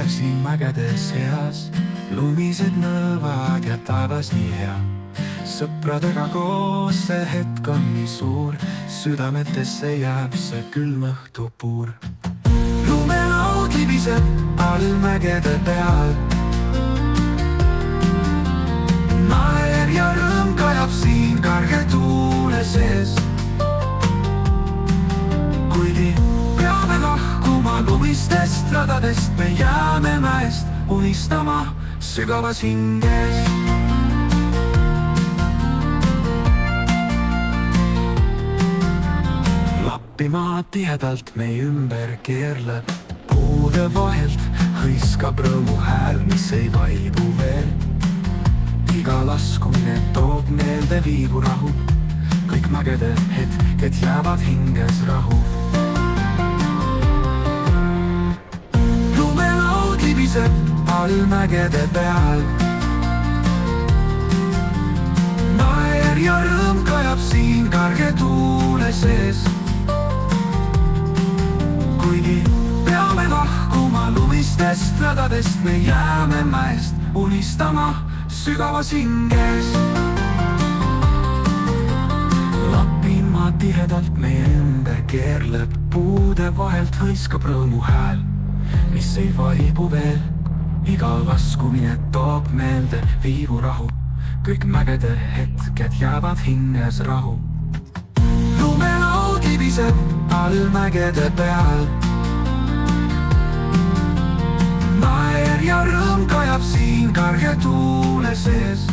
jääb siin mägede seas. Lumised nõlvad ja taevas nii hea. Sõpradega koos see hetk on nii suur. Südametesse jääb see külm õhtupuur. Lumelaud libiseb all mägede peal. Naer ja rõõm kajab siin karge tuule sees. Kuigi peame lahkuma lumistest radadest, me jääme mäest unistama sügavas hinges. Lappimaa tihedalt meie ümber keerleb. Puude vahelt hõiskab rõõmu hääl, mis ei vaibu veel. Iga laskumine toob meelde viibu rahu. Kõik mägede hetked jäävad hinges rahu. Lumelaud libiseb all mägede peal. Naer ja rõõm kajab siin karge tuule sees. Kuigi peame lahkuma lumistest radadest, me jääme mäest unistama sügavas hinges. Lappimaa tihedalt meie ümber keerleb. Puude vahelt hõiskab rõõmu hääl, mis ei vaibu veel. Iga laskumine toob meelde viivu rahu. Kõik mägede hetked jäävad hinges rahu. Lumelaud libiseb all mägede peal. Naer ja rõõm kajab siin karge tuule sees.